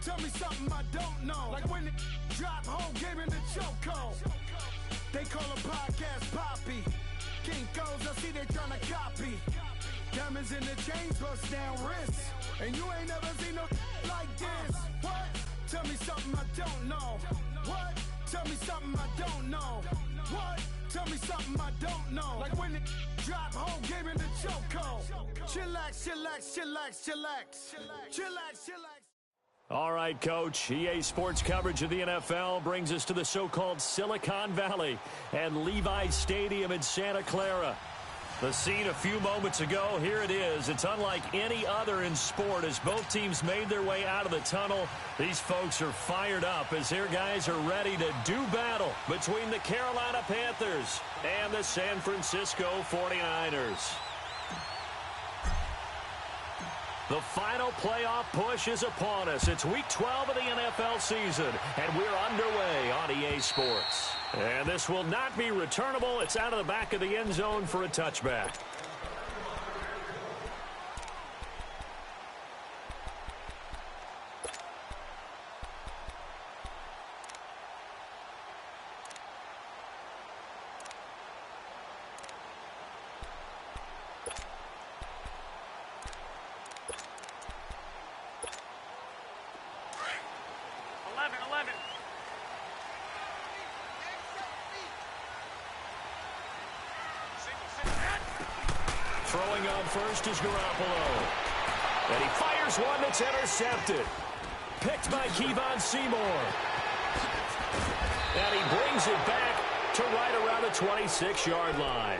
Tell me something I don't know. Like when it drop whole game in the chokehold. They call a podcast Poppy. Kinkos, I see they tryna copy. Diamonds in the chains, bust down wrists. And you ain't never seen no like this. What? Tell me something I don't know. What? Tell me something I don't know. What? Tell me something I don't know. Like when it drop whole game in the chokehold. Chillax, chillax, chillax, chillax. Chillax, chillax. All right, Coach. EA Sports coverage of the NFL brings us to the so-called Silicon Valley and Levi's Stadium in Santa Clara. The scene a few moments ago, here it is. It's unlike any other in sport as both teams made their way out of the tunnel. These folks are fired up as their guys are ready to do battle between the Carolina Panthers and the San Francisco 49ers. The final playoff push is upon us. It's Week 12 of the NFL season, and we're underway on EA Sports. And this will not be returnable. It's out of the back of the end zone for a touchback. Throwing on first is Garoppolo. And he fires one that's intercepted. Picked by Kevon Seymour. And he brings it back to right around the 26-yard line.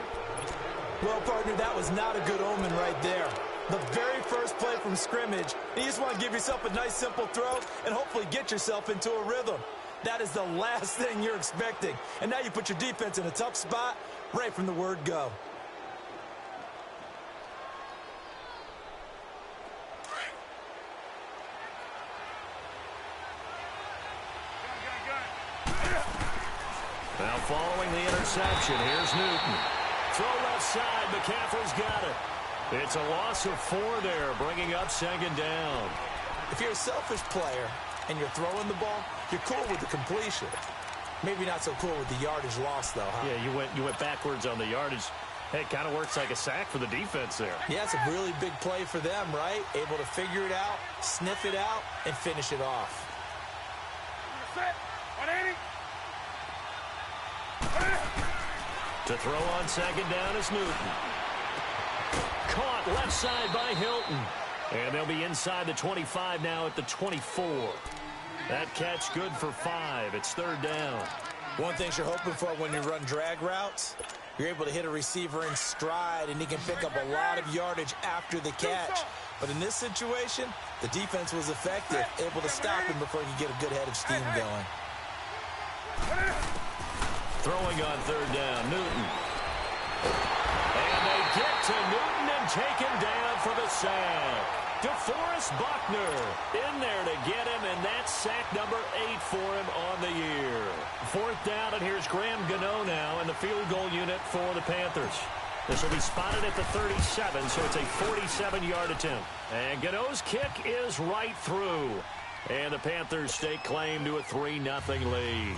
Well, partner, that was not a good omen right there. The very first play from scrimmage, you just want to give yourself a nice, simple throw and hopefully get yourself into a rhythm. That is the last thing you're expecting. And now you put your defense in a tough spot right from the word go. Now following the interception, here's Newton. Throw left side, McCaffrey's got it. It's a loss of 4 there, bringing up second down. If you're a selfish player and you're throwing the ball, you're cool with the completion. Maybe not so cool with the yardage loss, though, huh? Yeah, you went backwards on the yardage. Hey, it kind of works like a sack for the defense there. Yeah, it's a really big play for them, right? Able to figure it out, sniff it out, and finish it off. Set. 180. To throw on second down is Newton. Caught left side by Hilton. And they'll be inside the 25 now at the 24. That catch good for 5. It's third down. One thing you're hoping for when you run drag routes, you're able to hit a receiver in stride, and he can pick up a lot of yardage after the catch. But in this situation, the defense was effective, able to stop him before he could get a good head of steam going. Throwing on third down, Newton. And they get to Newton and take him down for the sack. DeForest Buckner in there to get him, and that's sack number 8 for him on the year. Fourth down, and here's Graham Gano now in the field goal unit for the Panthers. This will be spotted at the 37, so it's a 47-yard attempt. And Gano's kick is right through. And the Panthers stake claim to a 3-0 lead.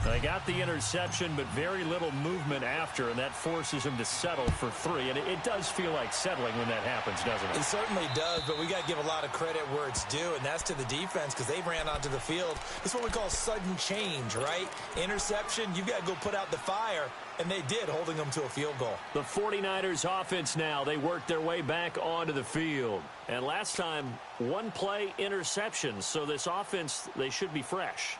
They got the interception, but very little movement after, and that forces him to settle for 3. And it does feel like settling when that happens, doesn't it? It certainly does, but we got to give a lot of credit where it's due, and that's to the defense because they ran onto the field. It's what we call sudden change, right? Interception, you've got to go put out the fire, and they did, holding them to a field goal. The 49ers offense now, they worked their way back onto the field. And last time, one play interception, so this offense, they should be fresh.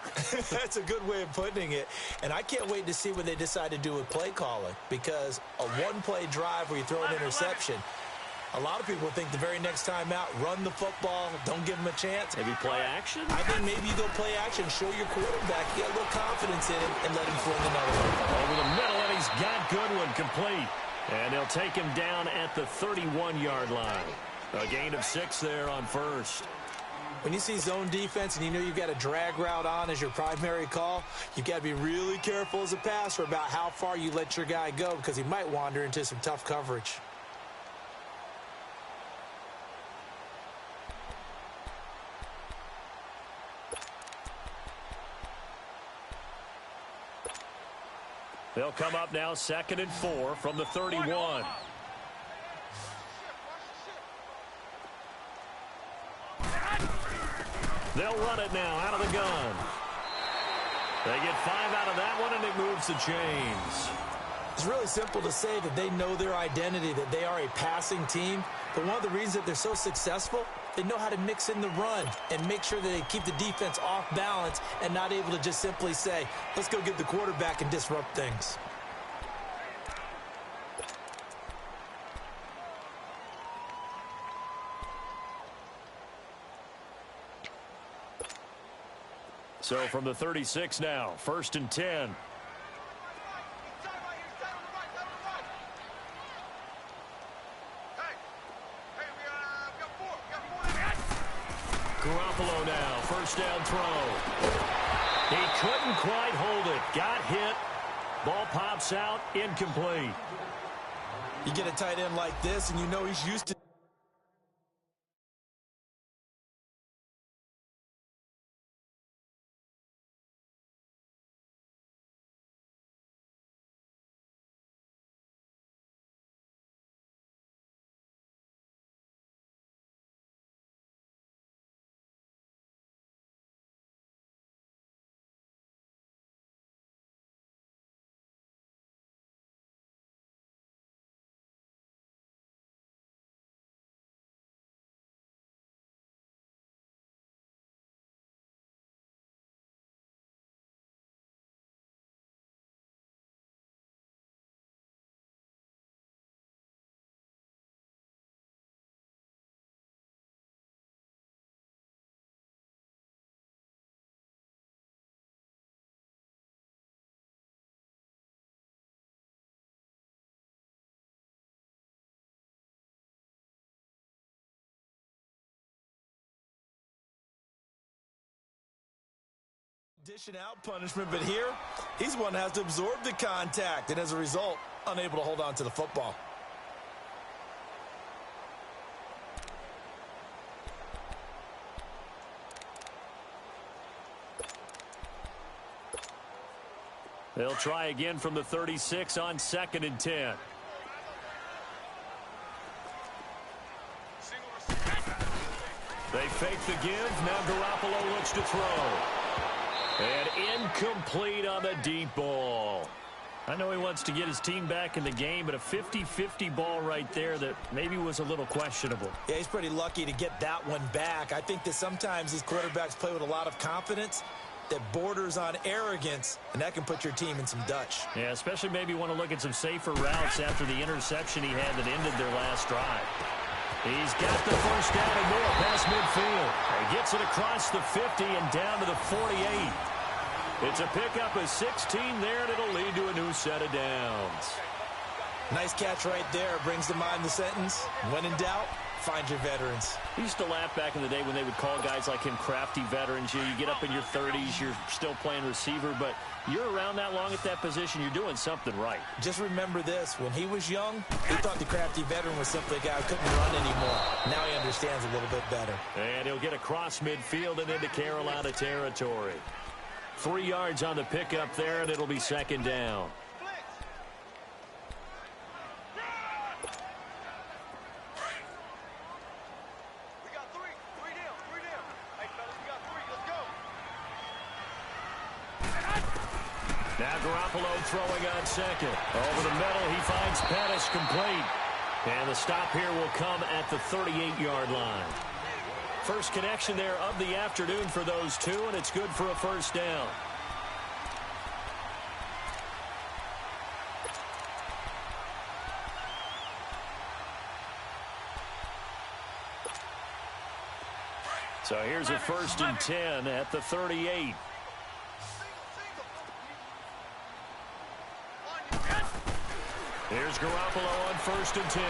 That's a good way of putting it. And I can't wait to see what they decide to do with play calling, because a one-play drive where you throw an interception, a lot of people think the very next time out, run the football, don't give them a chance. Maybe play action? I think maybe you go play action, show your quarterback, get a little confidence in him, and let him fling another one. Over the middle, and he's got Goodwin complete. And they'll take him down at the 31-yard line. A gain of 6 there on first. When you see zone defense and you know you've got a drag route on as your primary call, you've got to be really careful as a passer about how far you let your guy go because he might wander into some tough coverage. They'll come up now 2nd and 4 from the 31. They'll run it now out of the gun. They get 5 out of that one, and it moves the chains. It's really simple to say that they know their identity, that they are a passing team. But one of the reasons that they're so successful, they know how to mix in the run and make sure that they keep the defense off balance and not able to just simply say, let's go get the quarterback and disrupt things. So from the 36 now, 1st and 10. Garoppolo now, 1st down throw. He couldn't quite hold it. Got hit. Ball pops out, incomplete. You get a tight end like this, and you know he's used to dishing out punishment, but here, he's one that has to absorb the contact, and as a result, unable to hold on to the football. They'll try again from the 36 on 2nd and 10. They fake the give. Now Garoppolo looks to throw. And incomplete on the deep ball. I know he wants to get his team back in the game, but a 50-50 ball right there that maybe was a little questionable. Yeah, he's pretty lucky to get that one back. I think that sometimes these quarterbacks play with a lot of confidence that borders on arrogance, and that can put your team in some Dutch. Yeah, especially maybe want to look at some safer routes after the interception he had that ended their last drive. He's got the 1st down and more past midfield. He gets it across the 50 and down to the 48. It's a pickup of 16 there, and it'll lead to a new set of downs. Nice catch right there. Brings to mind the sentence, when in doubt, find your veterans. I used to laugh back in the day when they would call guys like him crafty veterans. You get up in your 30s, you're still playing receiver, but you're around that long at that position, you're doing something right. Just remember this. When he was young, he thought the crafty veteran was simply a guy who couldn't run anymore. Now he understands a little bit better. And he'll get across midfield and into Carolina territory. 3 yards on the pickup there, and it'll be 2nd down. Now Garoppolo throwing on 2nd. Over the middle, he finds Pettis complete. And the stop here will come at the 38-yard line. First connection there of the afternoon for those two, and it's good for a 1st down. So here's a 1st and 10 at the 38. Here's Garoppolo on 1st and 10.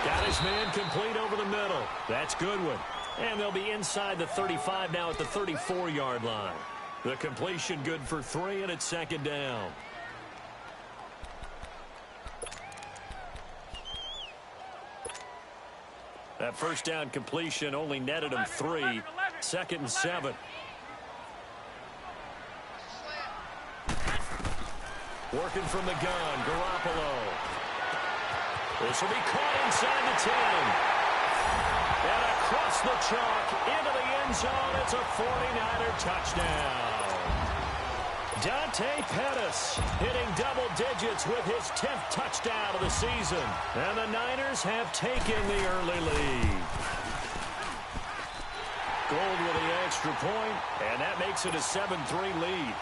Got his man complete over the middle. That's Goodwin. And they'll be inside the 35 now at the 34-yard line. The completion good for 3, and it's 2nd down. That 1st down completion only netted him 3. 2nd and 7. Working from the gun, Garoppolo. This will be caught inside the 10. And across the chalk, into the end zone. It's a 49er touchdown. Dante Pettis hitting double digits with his 10th touchdown of the season. And the Niners have taken the early lead. Gold with the extra point, and that makes it a 7-3 lead.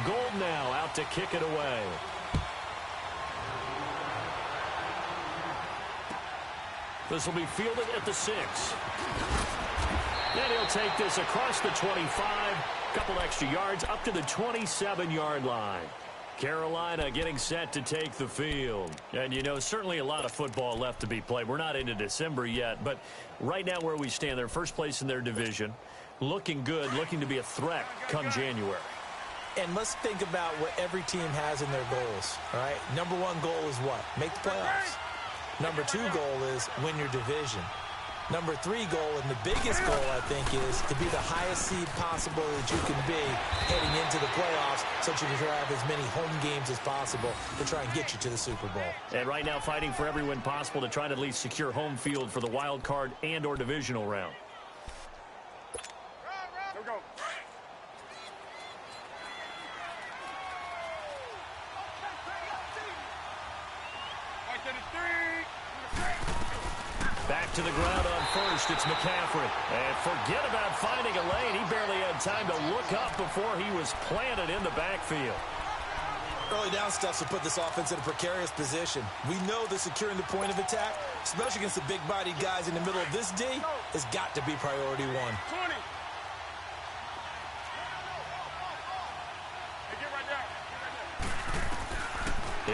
Gold now out to kick it away. This will be fielded at the 6. Then he'll take this across the 25. Couple extra yards up to the 27-yard line. Carolina getting set to take the field. And, you know, certainly a lot of football left to be played. We're not into December yet, but right now where we stand, they're first place in their division. Looking good, looking to be a threat come January. And let's think about what every team has in their goals, all right? Number one goal is what? Make the playoffs. Number two goal is win your division. Number three goal, and the biggest goal, I think, is to be the highest seed possible that you can be heading into the playoffs so that you can have as many home games as possible to try and get you to the Super Bowl. And right now fighting for every win possible to try to at least secure home field for the wild card and or divisional round. Here we go. Back to the ground on first. It's McCaffrey. And forget about finding a lane. He barely had time to look up before he was planted in the backfield. Early down stuff to put this offense in a precarious position. We know that securing the point of attack, especially against the big-bodied guys in the middle of this D, has got to be priority one. 20. Hey, get right there.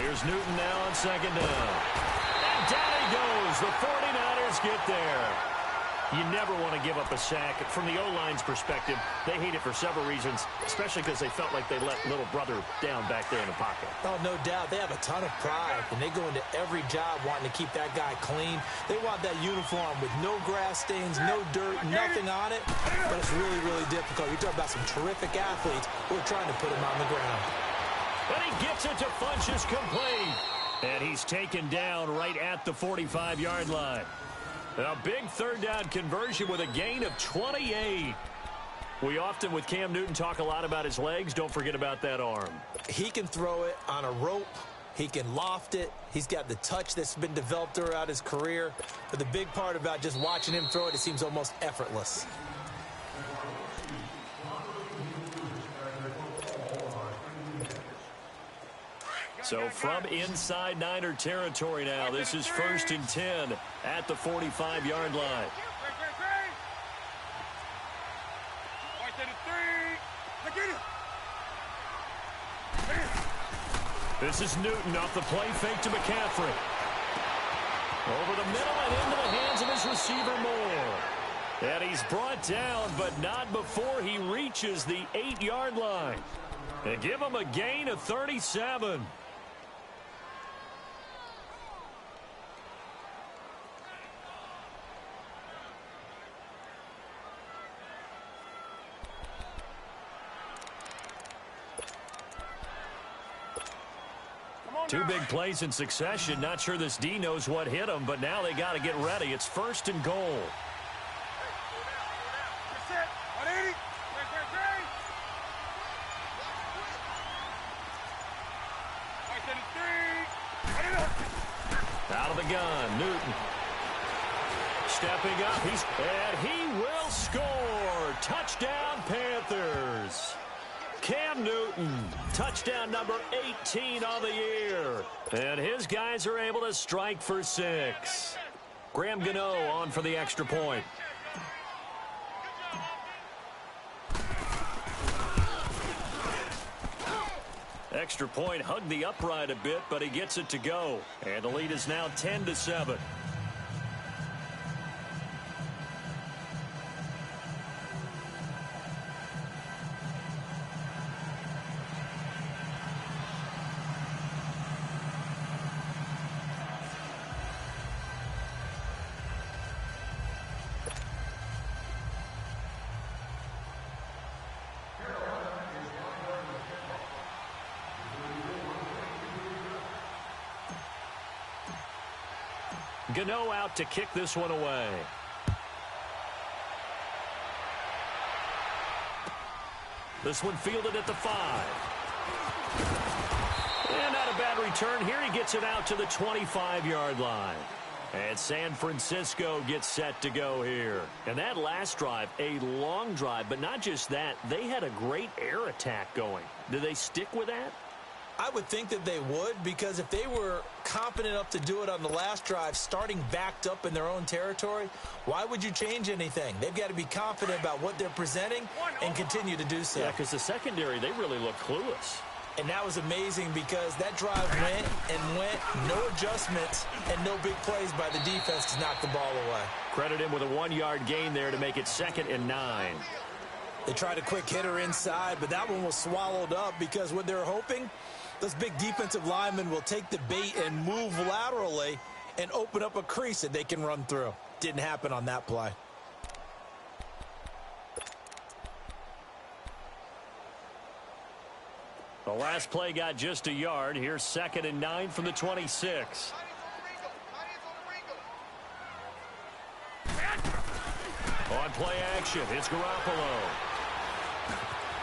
Here's Newton now on second down. And down he goes. The 49ers get there. You never want to give up a sack. From the O-line's perspective, they hate it for several reasons, especially because they felt like they let little brother down back there in the pocket. Oh, no doubt. They have a ton of pride, and they go into every job wanting to keep that guy clean. They want that uniform with no grass stains, no dirt, nothing on it. But it's really, really difficult. You're talking about some terrific athletes who are trying to put him on the ground. And he gets it to Funchess complete. And he's taken down right at the 45-yard line. A big third down conversion with a gain of 28. We often, with Cam Newton, talk a lot about his legs. Don't forget about that arm. He can throw it on a rope. He can loft it. He's got the touch that's been developed throughout his career. But the big part about just watching him throw it, it seems almost effortless. So from inside Niner territory now, this is 1st and 10 at the 45-yard line. This is Newton off the play fake to McCaffrey. Over the middle and into the hands of his receiver Moore. And he's brought down, but not before he reaches the 8-yard line. And give him a gain of 37. Two big plays in succession. Not sure this D knows what hit him, but now they got to get ready. It's 1st and goal. Out of the gun, Newton. Stepping up, and he will score. Touchdown, Panthers. Cam Newton, touchdown number 18 on the year. And his guys are able to strike for 6. Graham Gano on for the extra point. Extra point hugged the upright a bit, but he gets it to go. And the lead is now 10-7. Gano out to kick this one away. This one fielded at the 5. And not a bad return here. He gets it out to the 25-yard line. And San Francisco gets set to go here. And that last drive, a long drive, but not just that. They had a great air attack going. Do they stick with that? I would think that they would, because if they were confident enough to do it on the last drive, starting backed up in their own territory, why would you change anything? They've got to be confident about what they're presenting and continue to do so. Yeah, because the secondary, they really look clueless. And that was amazing because that drive went and went, no adjustments, and no big plays by the defense to knock the ball away. Credit him with a 1-yard gain there to make it 2nd and 9. They tried a quick hitter inside, but that one was swallowed up because what they're hoping, those big defensive linemen will take the bait and move laterally and open up a crease that they can run through. Didn't happen on that play. The last play got just a yard. Here's 2nd and 9 from the 26. On play action, it's Garoppolo.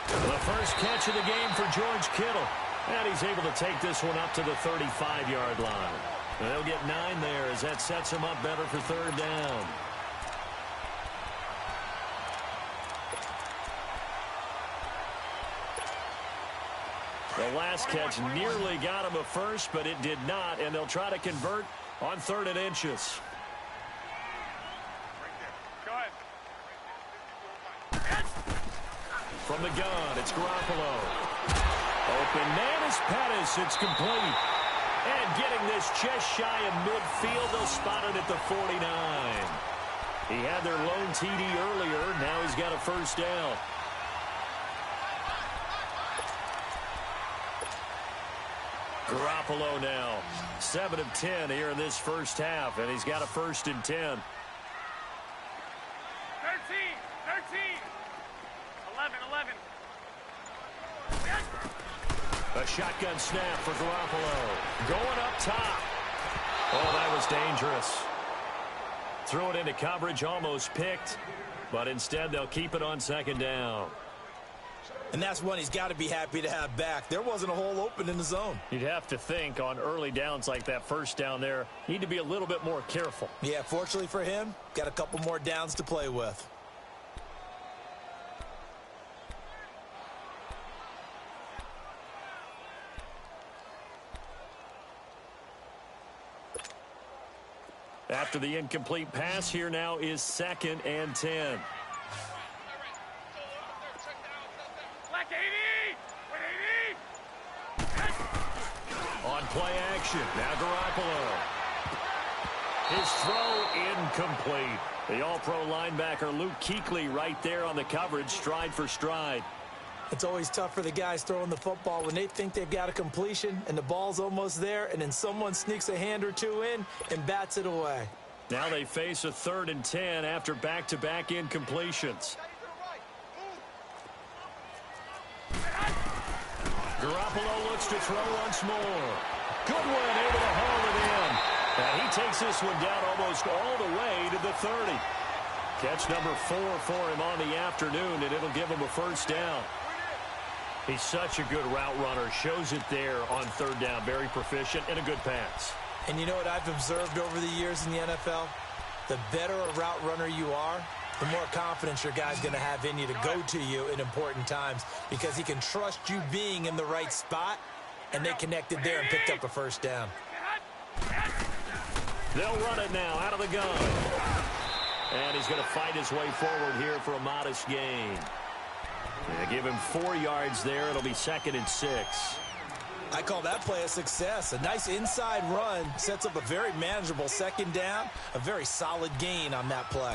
The first catch of the game for George Kittle. And he's able to take this one up to the 35-yard line. And they'll get 9 there as that sets him up better for 3rd down. The last catch nearly got him a first, but it did not, and they'll try to convert on 3rd and inches. From the gun, it's Garoppolo. Open man is Pettis. It's complete. And getting this just shy of midfield, they'll spot it at the 49. He had their lone TD earlier. Now he's got a 1st down. Garoppolo now, 7 of 10 here in this first half, and he's got a 1st and 10. 13, 11. A shotgun snap for Garoppolo. Going up top. Oh, that was dangerous. Threw it into coverage, almost picked, but instead they'll keep it on 2nd down. And that's one he's got to be happy to have back. There wasn't a hole open in the zone. You'd have to think on early downs like that 1st down there, need to be a little bit more careful. Yeah, fortunately for him, got a couple more downs to play with. After the incomplete pass, here now is 2nd and 10. On play action, now Garoppolo. His throw incomplete. The all-pro linebacker Luke Kuechly right there on the coverage, stride for stride. It's always tough for the guys throwing the football when they think they've got a completion and the ball's almost there, and then someone sneaks a hand or two in and bats it away. Now they face a 3rd and 10 after back-to-back incompletions. Garoppolo looks to throw once more. Good one, able to haul it in. And he takes this one down almost all the way to the 30. Catch number 4 for him on the afternoon, and it'll give him a 1st down. He's such a good route runner. Shows it there on 3rd down. Very proficient and a good pass. And you know what I've observed over the years in the NFL? The better a route runner you are, the more confidence your guy's going to have in you to go to you in important times, because he can trust you being in the right spot, and they connected there and picked up a 1st down. They'll run it now out of the gun. And he's going to fight his way forward here for a modest gain. They give him 4 yards there. It'll be 2nd and 6. I call that play a success. A nice inside run sets up a very manageable 2nd down. A very solid gain on that play.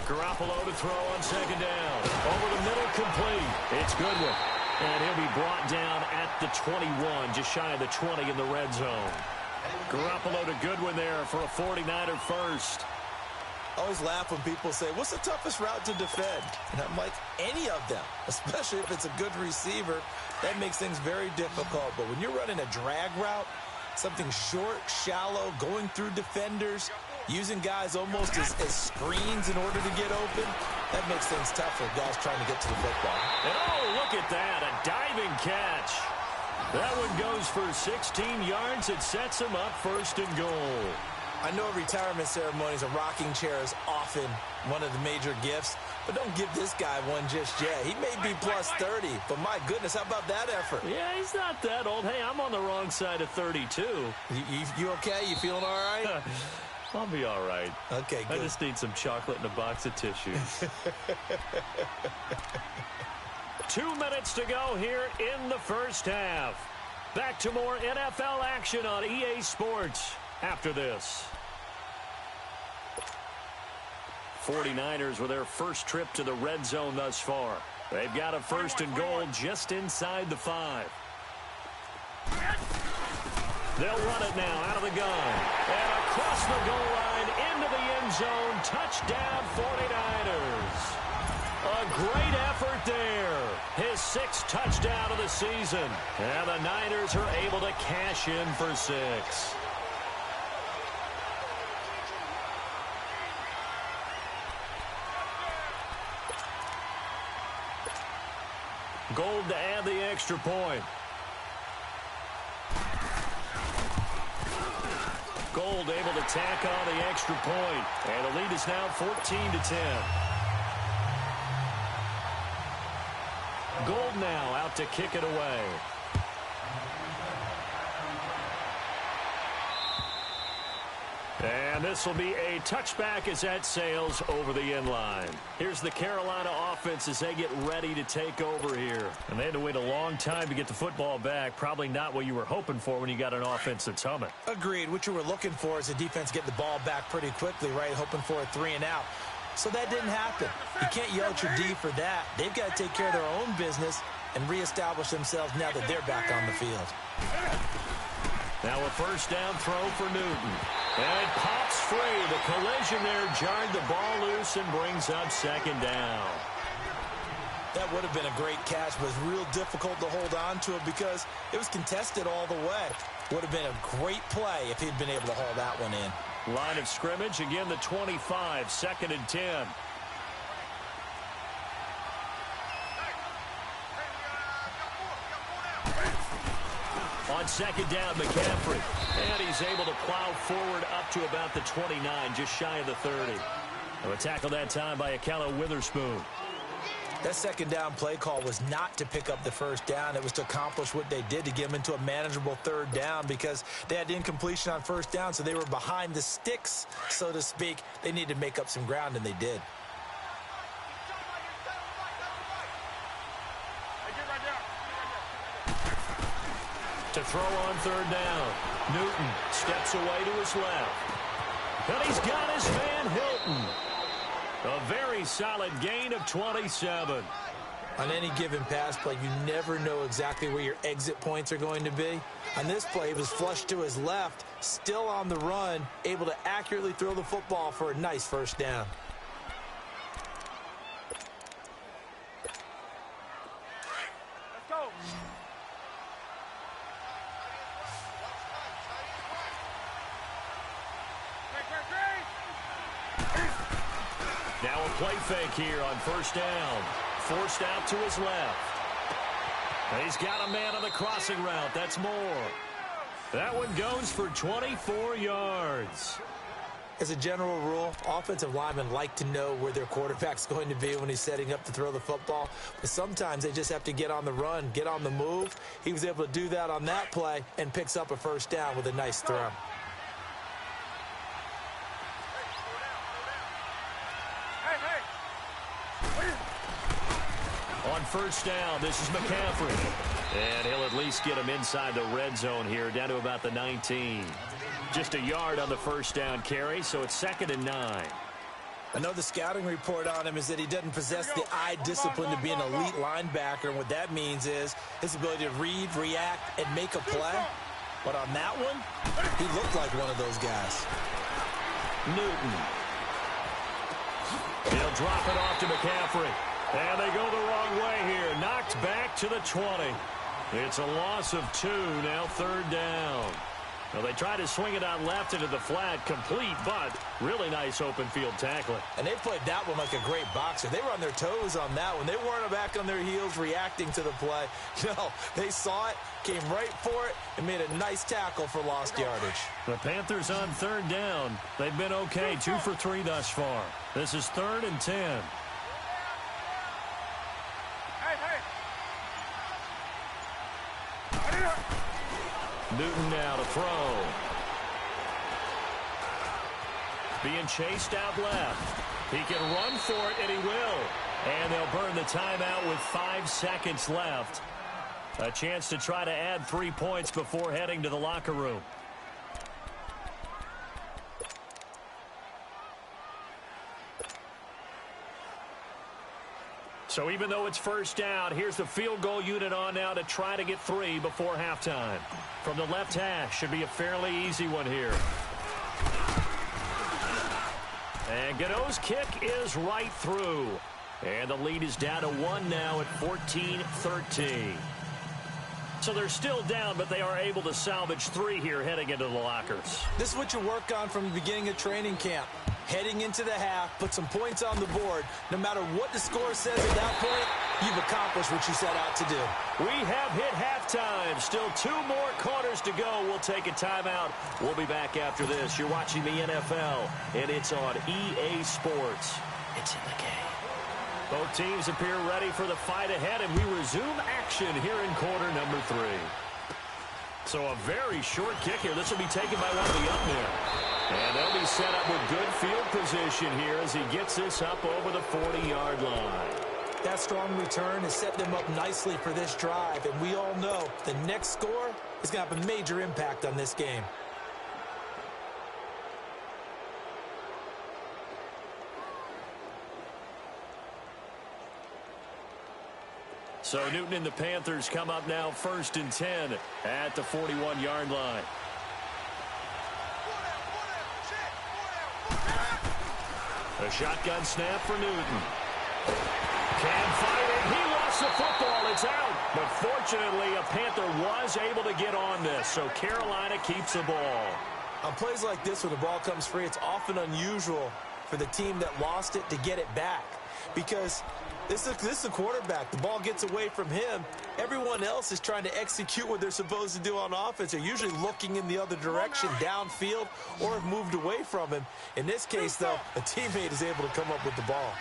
Garoppolo to throw on 2nd down. Over the middle, complete. It's Goodwin. And he'll be brought down at the 21, just shy of the 20 in the red zone. Garoppolo to Goodwin there for a 49er first. I always laugh when people say, what's the toughest route to defend? And I'm like, any of them, especially if it's a good receiver. That makes things very difficult. But when you're running a drag route, something short, shallow, going through defenders, using guys almost as screens in order to get open, that makes things tough for guys trying to get to the football. And oh, look at that, a diving catch. That one goes for 16 yards. It sets him up first and goal. I know retirement ceremonies, a rocking chair is often one of the major gifts, but don't give this guy one just yet. He may be plus 30, but my goodness, how about that effort? Yeah, he's not that old. Hey, I'm on the wrong side of 32. You okay? You feeling all right? I'll be all right. Okay, good. I just need some chocolate and a box of tissues. 2 minutes to go here in the first half. Back to more NFL action on EA Sports after this. 49ers with their first trip to the red zone thus far. They've got a first and goal just inside the 5. They'll run it now out of the gun. And across the goal line into the end zone. Touchdown 49ers. A great effort there. His 6th touchdown of the season. And the Niners are able to cash in for 6. Gold to add the extra point. Gold able to tack on the extra point. And the lead is now 14-10. Gold now out to kick it away. And this will be a touchback as that sails over the end line. Here's the Carolina offense as they get ready to take over here. And they had to wait a long time to get the football back. Probably not what you were hoping for when you got an offense that's humming. Agreed. What you were looking for is the defense get the ball back pretty quickly, right? Hoping for a 3 and out. So that didn't happen. You can't yell at your D for that. They've got to take care of their own business and reestablish themselves now that they're back on the field. Now a first down throw for Newton. And it pops free. The collision there jarred the ball loose and brings up second down. That would have been a great catch, but it was real difficult to hold on to it because it was contested all the way. Would have been a great play if he'd been able to haul that one in. Line of scrimmage, again the 25, 2nd and 10. On second down, McCaffrey. And he's able to plow forward up to about the 29, just shy of the 30. A tackle that time by Akella Witherspoon. That second down play call was not to pick up the first down. It was to accomplish what they did to get them into a manageable 3rd down because they had incompletion on first down, so they were behind the sticks, so to speak. They needed to make up some ground, and they did. To throw on 3rd down. Newton steps away to his left. And he's got his Van Hilton. A very solid gain of 27. On any given pass play, you never know exactly where your exit points are going to be. On this play, he was flushed to his left, still on the run, able to accurately throw the football for a nice first down. Let's go. Now a play fake here on first down. Forced out to his left. He's got a man on the crossing route. That's more. That one goes for 24 yards. As a general rule, offensive linemen like to know where their quarterback's going to be when he's setting up to throw the football. But sometimes they just have to get on the run, get on the move. He was able to do that on that play and picks up a first down with a nice throw. On first down, this is McCaffrey. And he'll at least get him inside the red zone here, down to about the 19. Just a yard on the first down carry, so it's 2nd and 9. I know the scouting report on him is that he doesn't possess the eye discipline to be an elite linebacker. And what that means is his ability to read, react, and make a play. But on that one, he looked like one of those guys. Newton. He'll drop it off to McCaffrey. And they go the wrong way here. Knocked back to the 20. It's a loss of 2, now 3rd down. Well, they tried to swing it out left into the flat, complete, but really nice open field tackling. And they played that one like a great boxer. They were on their toes on that one. They weren't back on their heels reacting to the play. No, they saw it, came right for it, and made a nice tackle for lost yardage. The Panthers on 3rd down. They've been okay, 2 for 3 thus far. This is 3rd and 10. Newton now to throw. Being chased out left. He can run for it, and he will. And they'll burn the timeout with 5 seconds left. A chance to try to add 3 points before heading to the locker room. So even though it's 1st down, here's the field goal unit on now to try to get 3 before halftime. From the left hash, should be a fairly easy one here. And Godot's kick is right through. And the lead is down to 1 now at 14-13. So they're still down, but they are able to salvage 3 here heading into the lockers. This is what you work on from the beginning of training camp. Heading into the half, put some points on the board. No matter what the score says at that point, you've accomplished what you set out to do. We have hit halftime. Still 2 more quarters to go. We'll take a timeout. We'll be back after this. You're watching the NFL, and it's on EA Sports. It's in the game. Both teams appear ready for the fight ahead, and we resume action here in quarter number 3. So a very short kick here. This will be taken by one of the up men. And they'll be set up with good field position here as he gets this up over the 40-yard line. That strong return has set them up nicely for this drive, and we all know the next score is going to have a major impact on this game. So Newton and the Panthers come up now 1st and 10 at the 41-yard line. A shotgun snap for Newton. Can fight it. He lost the football. It's out. But fortunately, a Panther was able to get on this, so Carolina keeps the ball. On plays like this where the ball comes free, it's often unusual for the team that lost it to get it back. Because this is a quarterback. The ball gets away from him. Everyone else is trying to execute what they're supposed to do on offense. They're usually looking in the other direction, downfield, or have moved away from him. In this case, though, a teammate is able to come up with the ball.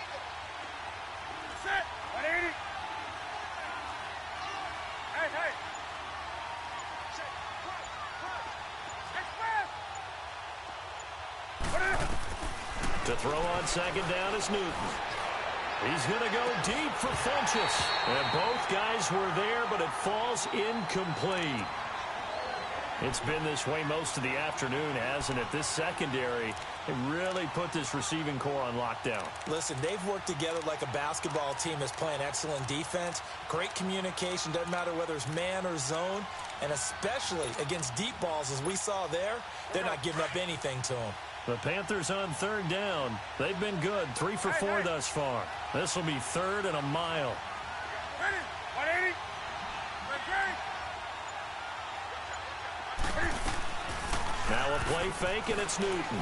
To throw on 2nd down is Newton. He's going to go deep for Funchess. And both guys were there, but it falls incomplete. It's been this way most of the afternoon, hasn't it? This secondary, they really put this receiving core on lockdown. Listen, they've worked together like a basketball team that's playing excellent defense. Great communication, doesn't matter whether it's man or zone. And especially against deep balls, as we saw there, they're not giving up anything to them. The Panthers on 3rd down. They've been good, 3 for 4 thus far. This will be 3rd and a mile. Now a play fake, and it's Newton.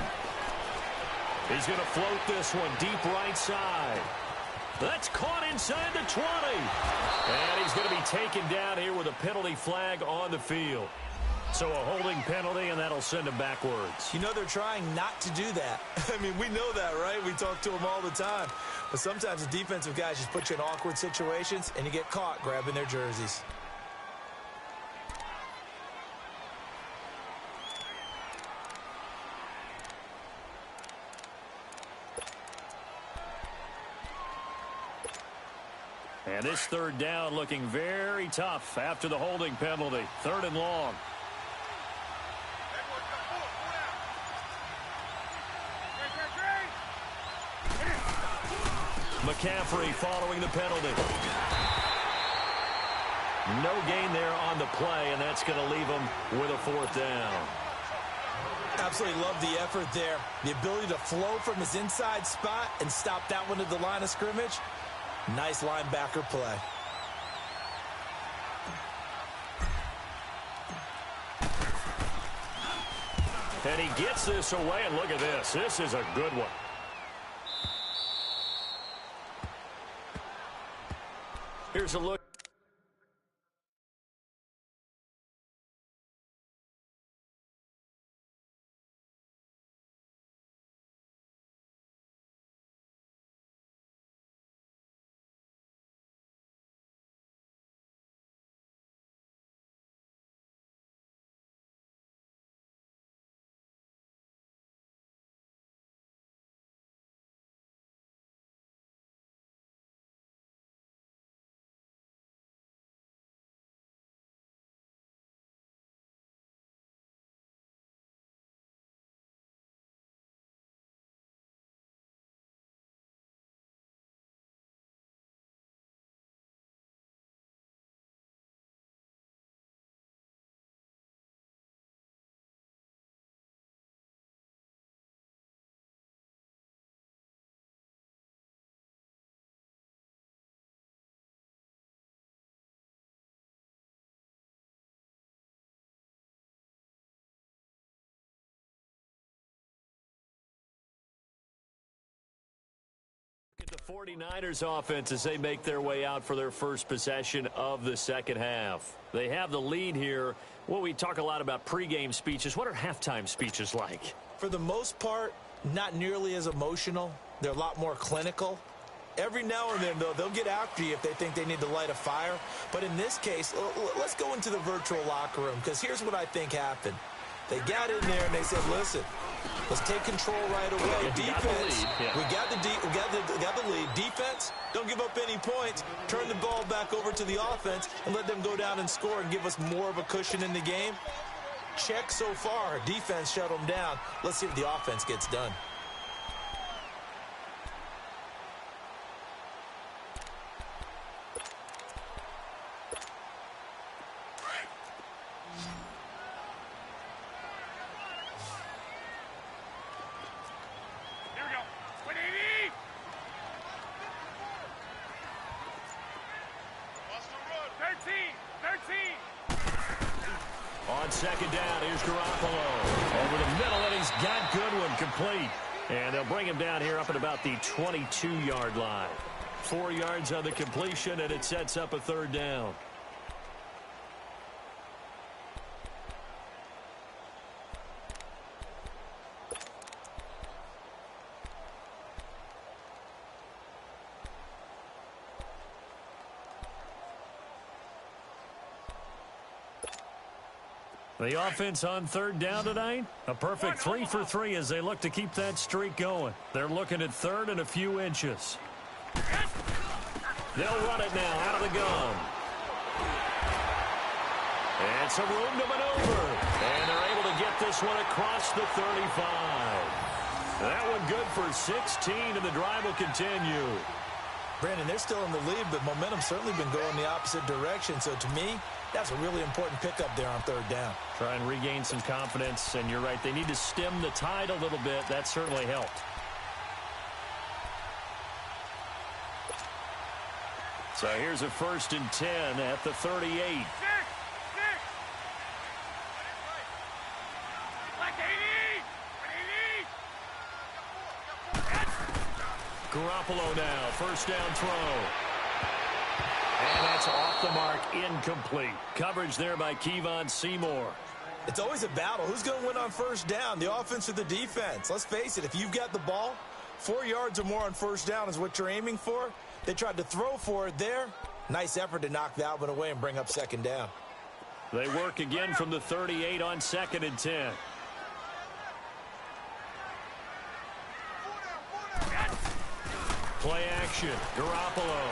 He's going to float this one deep right side. That's caught inside the 20. And he's going to be taken down here with a penalty flag on the field. So a holding penalty, and that'll send him backwards. You know they're trying not to do that. I mean, we know that, right? We talk to them all the time. But sometimes the defensive guys just put you in awkward situations, and you get caught grabbing their jerseys. And this 3rd down looking very tough after the holding penalty. 3rd and long. McCaffrey following the penalty. No gain there on the play, and that's going to leave them with a 4th down. Absolutely love the effort there. The ability to flow from his inside spot and stop that one at the line of scrimmage. Nice linebacker play. And he gets this away, and look at this. This is a good one. Here's a look. The 49ers offense as they make their way out for their first possession of the second half. They have the lead here. Well, we talk a lot about pregame speeches. What are halftime speeches like? For the most part, not nearly as emotional. They're a lot more clinical. Every now and then, though, they'll get after you if they think they need to light a fire. But in this case, let's go into the virtual locker room, because here's what I think happened. They got in there and they said, listen, let's take control right away. Defense, we got the lead. Defense, don't give up any points. Turn the ball back over to the offense and let them go down and score and give us more of a cushion in the game. Check so far. Defense shut them down. Let's see if the offense gets done. On second down, here's Garoppolo. Over the middle, and he's got Goodwin complete. And they'll bring him down here up at about the 22-yard line. 4 yards on the completion, and it sets up a 3rd down. The offense on 3rd down tonight, a perfect 3 for 3 as they look to keep that streak going. They're looking at 3rd and a few inches. They'll run it now out of the gun. And some room to maneuver. And they're able to get this one across the 35. That one good for 16, and the drive will continue. Brandon, they're still in the lead, but momentum's certainly been going the opposite direction. So to me, that's a really important pickup there on 3rd down. Try and regain some confidence, and you're right. They need to stem the tide a little bit. That certainly helped. So here's a 1st and 10 at the 38. Garoppolo now, 1st down throw. And that's off the mark, incomplete. Coverage there by Kevon Seymour. It's always a battle. Who's going to win on 1st down, the offense or the defense? Let's face it, if you've got the ball, 4 yards or more on 1st down is what you're aiming for. They tried to throw for it there. Nice effort to knock that one away and bring up 2nd down. They work again from the 38 on 2nd and 10. Play action. Garoppolo.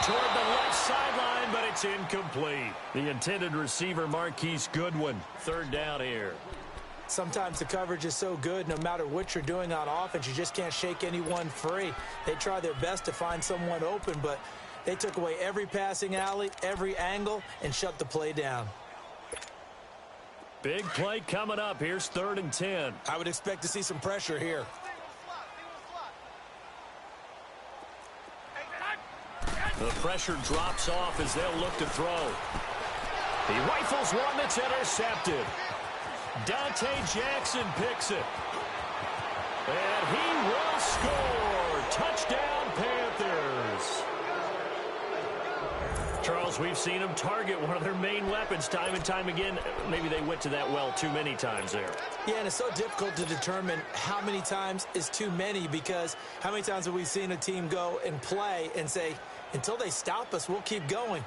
Toward the left sideline, but it's incomplete. The intended receiver, Marquise Goodwin. 3rd down here. Sometimes the coverage is so good, no matter what you're doing on offense, you just can't shake anyone free. They try their best to find someone open, but They took away every passing alley, every angle, and shut the play down. Big play coming up. Here's 3rd and 10. I would expect to see some pressure here. The pressure drops off as they'll look to throw. He rifles one that's intercepted. Dante Jackson picks it. And he will score. Touchdown, Panthers. Charles, we've seen them target one of their main weapons time and time again. Maybe they went to that well too many times there. Yeah, and it's so difficult to determine how many times is too many, because how many times have we seen a team go and play and say, until they stop us, we'll keep going.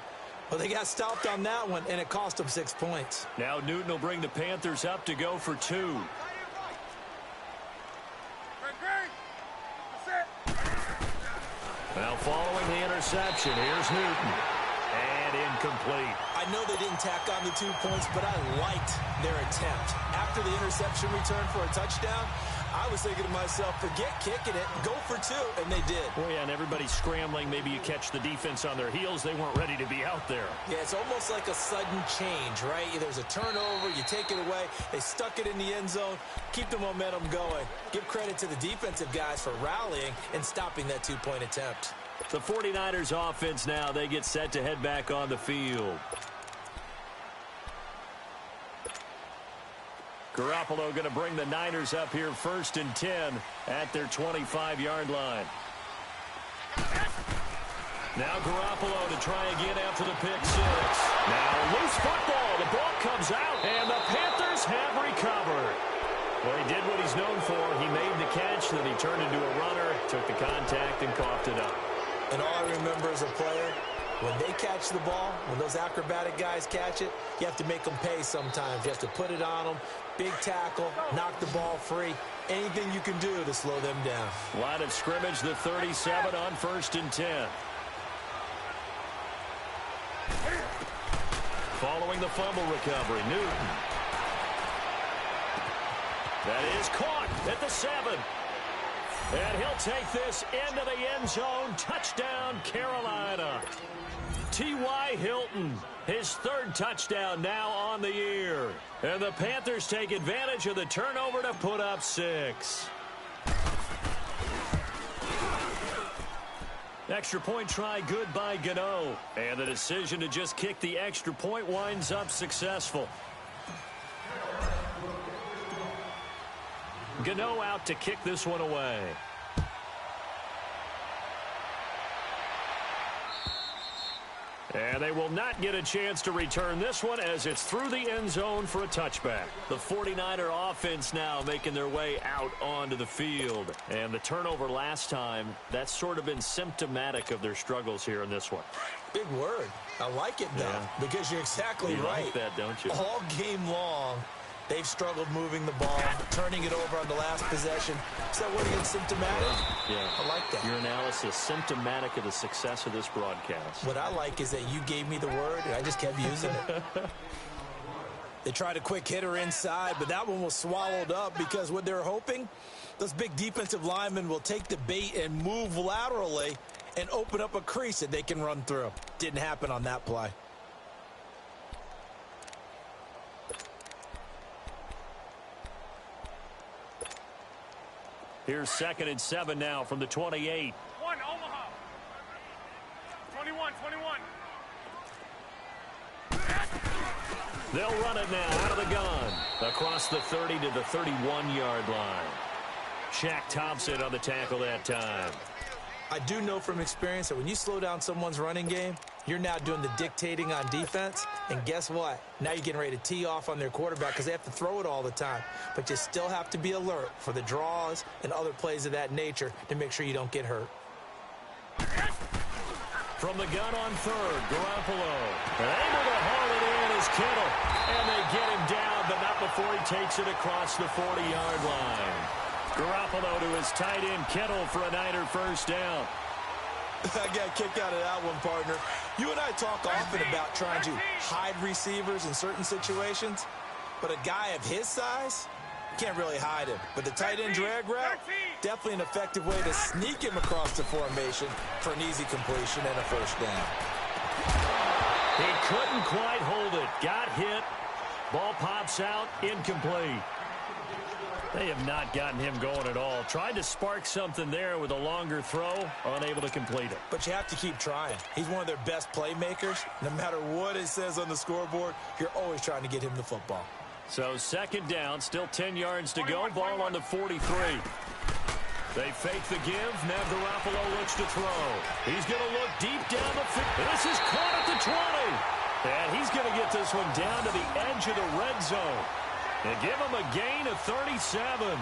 Well, they got stopped on that one, and it cost them 6 points. Now Newton will bring the Panthers up to go for 2. Now following the interception, here's Newton. And incomplete. I know they didn't tack on the 2 points, but I liked their attempt. After the interception return for a touchdown, I was thinking to myself, forget kicking it, go for 2, and they did. Well, yeah, and everybody's scrambling. Maybe you catch the defense on their heels. They weren't ready to be out there. Yeah, it's almost like a sudden change, right? There's a turnover, you take it away, they stuck it in the end zone, keep the momentum going. Give credit to the defensive guys for rallying and stopping that 2-point attempt. The 49ers offense now, they get set to head back on the field. Garoppolo going to bring the Niners up here 1st and 10 at their 25-yard line. Now Garoppolo to try again after the pick 6. Now loose football. The ball comes out, and the Panthers have recovered. Well, he did what he's known for. He made the catch, then he turned into a runner, took the contact, and coughed it up. And all I remember as a player, when they catch the ball, when those acrobatic guys catch it, you have to make them pay sometimes. You have to put it on them, big tackle, knock the ball free. Anything you can do to slow them down. Line of scrimmage, the 37 on 1st and 10. Following the fumble recovery, Newton. That is caught at the 7. And he'll take this into the end zone. Touchdown, Carolina. T.Y. Hilton, his 3rd touchdown now on the year. And the Panthers take advantage of the turnover to put up 6. Extra point try good by Gano. And the decision to just kick the extra point winds up successful. Gano out to kick this one away. And they will not get a chance to return this one as it's through the end zone for a touchback. The 49er offense now making their way out onto the field. And the turnover last time, that's sort of been symptomatic of their struggles here in this one. Big word. I like it, though, because you're exactly right. You like that, don't you? All game long, they've struggled moving the ball, turning it over on the last possession. Is that what again, symptomatic? Yeah. I like that. Your analysis, symptomatic of the success of this broadcast. What I like is that you gave me the word, and I just kept using it. They tried a quick hitter inside, but that one was swallowed up because what they're hoping, those big defensive linemen will take the bait and move laterally and open up a crease that they can run through. Didn't happen on that play. Here's 2nd and 7 now from the 28. One, Omaha. 21. They'll run it now out of the gun. Across the 30 to the 31-yard line. Shaq Thompson on the tackle that time. I do know from experience that when you slow down someone's running game, you're now doing the dictating on defense. And guess what? Now you're getting ready to tee off on their quarterback because they have to throw it all the time. But you still have to be alert for the draws and other plays of that nature to make sure you don't get hurt. From the gun on 3rd, Garoppolo. Able to haul it in is Kittle. And they get him down, but not before he takes it across the 40-yard line. Garoppolo to his tight end, Kittle, for a Niner first down. I got kicked out of that one, partner. You and I talk often about trying to hide receivers in certain situations, but a guy of his size, Can't really hide him. But the tight end drag route, definitely an effective way to sneak him across the formation for an easy completion and a first down. He couldn't quite hold it. Got hit. Ball pops out. Incomplete. They have not gotten him going at all. Tried to spark something there with a longer throw. Unable to complete it. But you have to keep trying. He's one of their best playmakers. No matter what it says on the scoreboard, you're always trying to get him the football. So second down, still 10 yards to go. Ball on the 43. They fake the give. Now Garoppolo looks to throw. He's going to look deep down the field. This is caught at the 20. And he's going to get this one down to the edge of the red zone. And give him a gain of 37.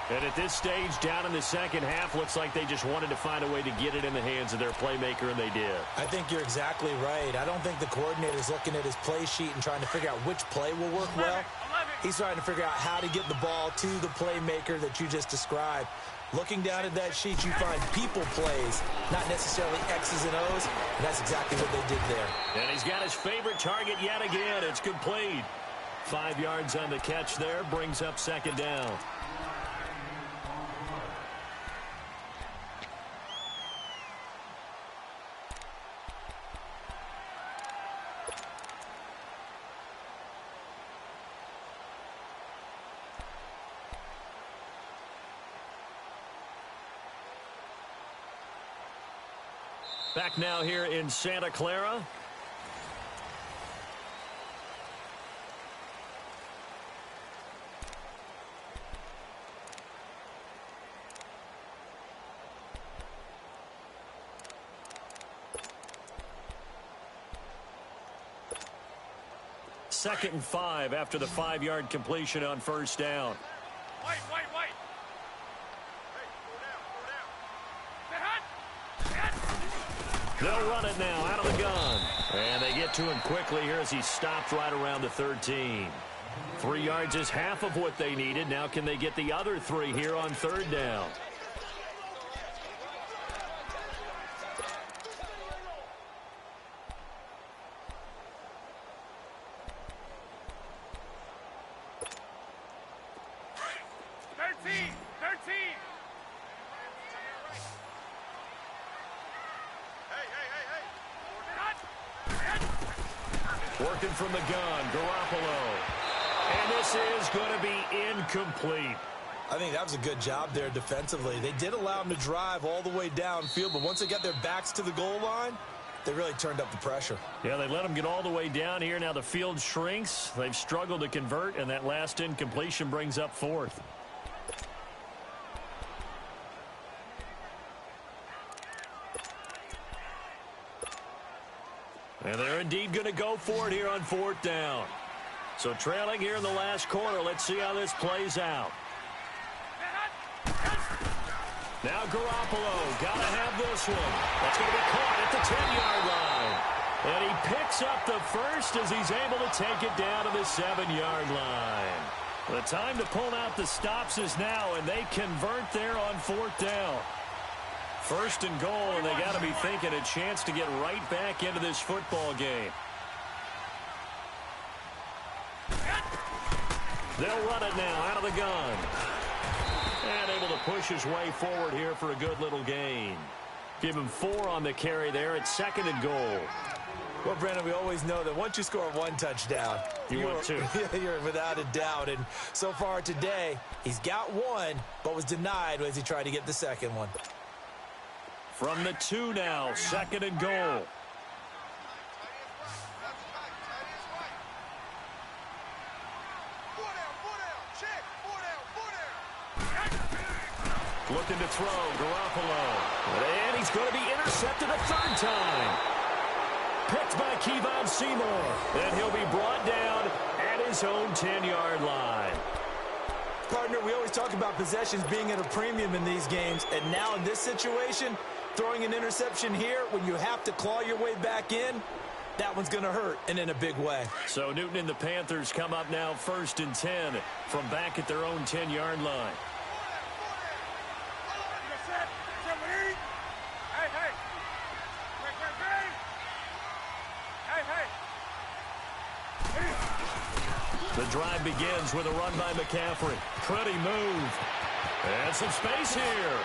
And at this stage, down in the second half, looks like they just wanted to find a way to get it in the hands of their playmaker, and they did. I think you're exactly right. I don't think the coordinator's looking at his play sheet and trying to figure out which play will work well. He's trying to figure out how to get the ball to the playmaker that you just described. Looking down at that sheet, you find people plays, not necessarily X's and O's, and that's exactly what they did there. And he's got his favorite target yet again. It's complete. 5 yards on the catch there, brings up second down. Back now here in Santa Clara. Second and 5 after the 5-yard completion on first down. Wait. They'll run it now out of the gun. And they get to him quickly here as he stopped right around the 13. 3 yards is half of what they needed. Now can they get the other 3 here on third down? Working from the gun, Garoppolo. And this is going to be incomplete. I think that was a good job there defensively. They did allow them to drive all the way downfield, but once they got their backs to the goal line, they really turned up the pressure. Yeah, they let them get all the way down here. Now the field shrinks. They've struggled to convert, and that last incompletion brings up fourth. And they're indeed going to go for it here on fourth down. So trailing here in the last quarter. Let's see how this plays out. Now Garoppolo, got to have this one. That's going to be caught at the 10-yard line. And he picks up the first as he's able to take it down to the 7-yard line. The time to pull out the stops is now, and they convert there on fourth down. First and goal, and they got to be thinking a chance to get right back into this football game. They'll run it now out of the gun. And able to push his way forward here for a good little gain. Give him 4 on the carry there. It's second and goal. Well, Brandon, we always know that once you score 1 touchdown, want 2. You're without a doubt. And so far today, he's got 1, but was denied as he tried to get the second one. From the 2 now, second and goal. Looking to throw, Garoppolo. And he's going to be intercepted a third time. Picked by Kevon Seymour. And he'll be brought down at his own 10-yard line. Partner, we always talk about possessions being at a premium in these games. And now in this situation, throwing an interception here when you have to claw your way back in, that one's going to hurt, and in a big way. So Newton and the Panthers come up now first and 10 from back at their own 10-yard line. The drive begins with a run by McCaffrey. Pretty move. And some space here.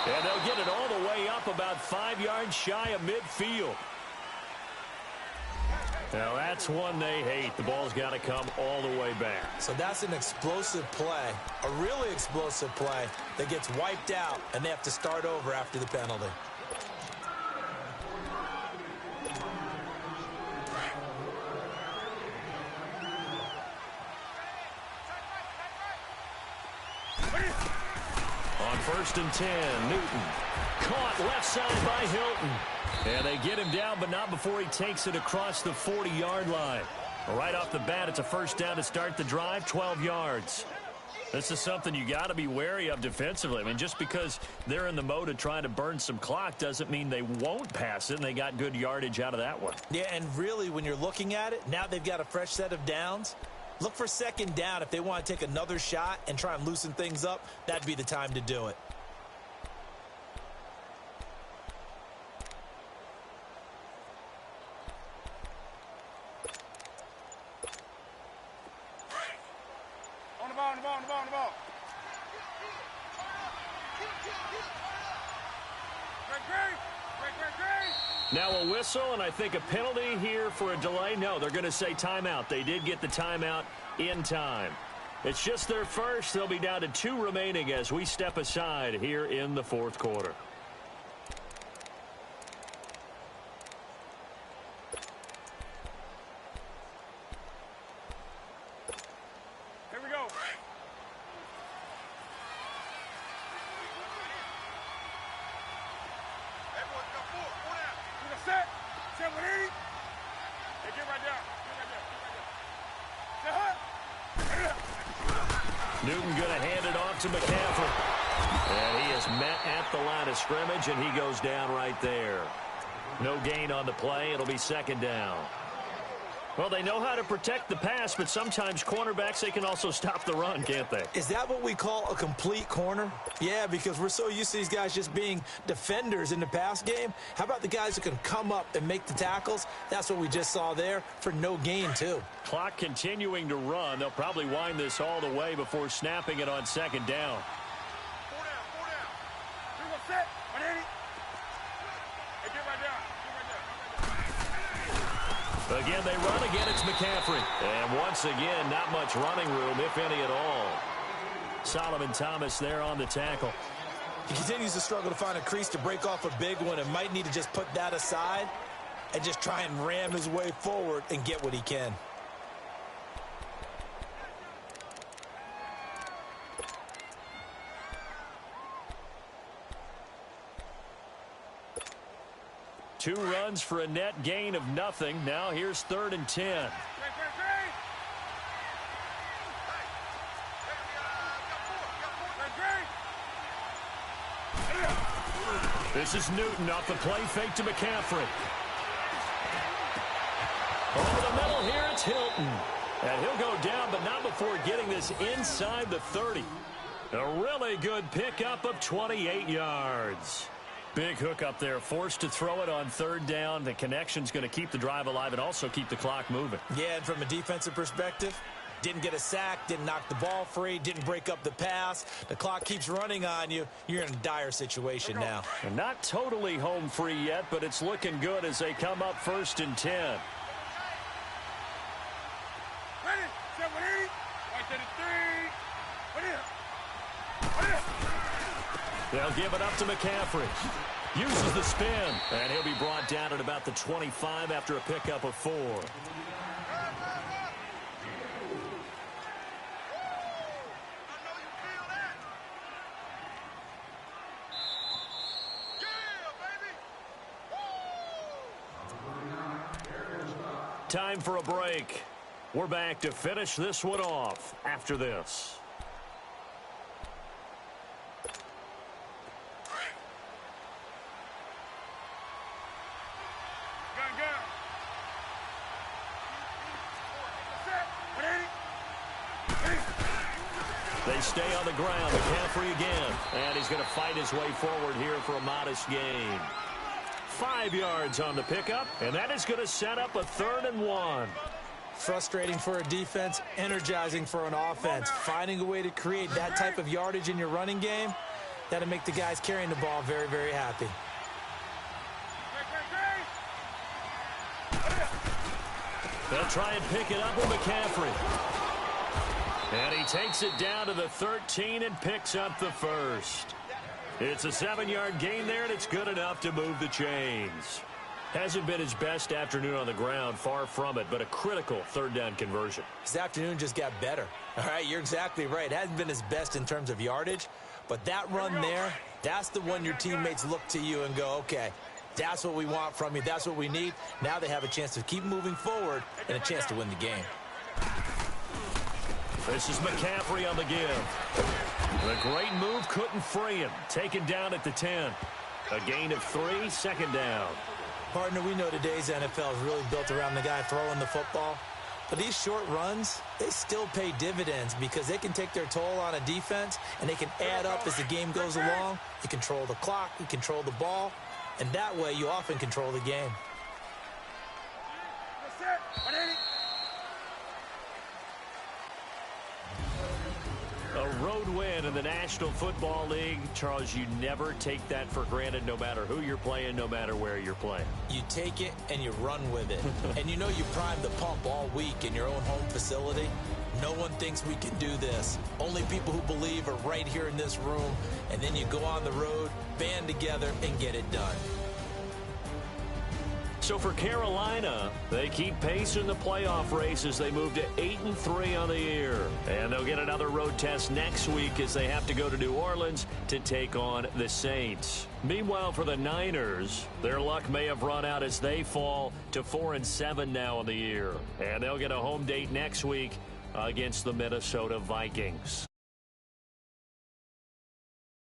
And they'll get it all the way up about 5 yards shy of midfield. Now, that's one they hate. The ball's got to come all the way back. So that's an explosive play, a really explosive play that gets wiped out, and they have to start over after the penalty. On 1st and 10, Newton. Caught left side by Hilton. And they get him down, but not before he takes it across the 40-yard line. Right off the bat, it's a first down to start the drive, 12 yards. This is something you got to be wary of defensively. I mean, just because they're in the mode of trying to burn some clock doesn't mean they won't pass it, and they got good yardage out of that one. Yeah, and really, when you're looking at it, now they've got a fresh set of downs. Look for second down. If they want to take another shot and try and loosen things up, that'd be the time to do it. On the ball. Now a whistle, and I think a penalty here for a delay. No, they're going to say timeout. They did get the timeout in time. It's just their first. They'll be down to 2 remaining as we step aside here in the 4th quarter. Here we go. Everyone come forward. Go down. You got set. Set with E. Hey, get right down. Set hut. Newton going to hand it off to McCaffrey. And he is met at the line of scrimmage, and he goes down right there. No gain on the play. It'll be second down. Well, they know how to protect the pass, but sometimes cornerbacks, they can also stop the run, can't they? Is that what we call a complete corner? Yeah, because we're so used to these guys just being defenders in the pass game. How about the guys who can come up and make the tackles? That's what we just saw there for no gain, too. Clock continuing to run. They'll probably wind this all the way before snapping it on second down. 4 down. You go set. 180. Hey, get right down. Again, they run. Again, it's McCaffrey. And once again, not much running room, if any at all. Solomon Thomas there on the tackle. He continues to struggle to find a crease to break off a big one and might need to just put that aside and just try and ram his way forward and get what he can. Two runs for a net gain of nothing. Now here's 3rd and 10. This is Newton off the play fake to McCaffrey. Over the middle here, it's Hilton. And he'll go down, but not before getting this inside the 30. A really good pickup of 28 yards. Big hook up there, forced to throw it on 3rd down. The connection's going to keep the drive alive and also keep the clock moving. Yeah, and from a defensive perspective, didn't get a sack, didn't knock the ball free, didn't break up the pass. The clock keeps running on you. You're in a dire situation now. And not totally home free yet, but it's looking good as they come up 1st and 10. Ready? Set with E. Right to the 3. They'll give it up to McCaffrey. Uses the spin, and he'll be brought down at about the 25 after a pickup of 4. Time for a break. We're back to finish this one off after this. They stay on the ground. McCaffrey again. And he's going to fight his way forward here for a modest gain. 5 yards on the pickup, and that is going to set up a 3rd and 1. Frustrating for a defense, energizing for an offense. Finding a way to create that type of yardage in your running game, that'll make the guys carrying the ball very, very happy. They'll try and pick it up with McCaffrey. And he takes it down to the 13 and picks up the first. It's a 7-yard gain there, and it's good enough to move the chains. Hasn't been his best afternoon on the ground, far from it, but a critical third down conversion. His afternoon just got better. All right, you're exactly right. Hasn't been his best in terms of yardage, but that run there, that's the one your teammates look to you and go, okay, that's what we want from you. That's what we need. Now they have a chance to keep moving forward and a chance to win the game. This is McCaffrey on the give. The great move couldn't free him. Taken down at the 10. A gain of 3, second down. Partner, we know today's NFL is really built around the guy throwing the football. But these short runs, they still pay dividends because they can take their toll on a defense and they can add up as the game goes along. You control the clock, you control the ball, and that way you often control the game. A road win in the National Football League. Charles, you never take that for granted no matter who you're playing, no matter where you're playing. You take it and you run with it. And you know you primed the pump all week in your own home facility. No one thinks we can do this. Only people who believe are right here in this room. And then you go on the road, band together, and get it done. So for Carolina, they keep pace in the playoff race as they move to 8-3 on the year. And they'll get another road test next week as they have to go to New Orleans to take on the Saints. Meanwhile, for the Niners, their luck may have run out as they fall to 4-7 now on the year. And they'll get a home date next week against the Minnesota Vikings.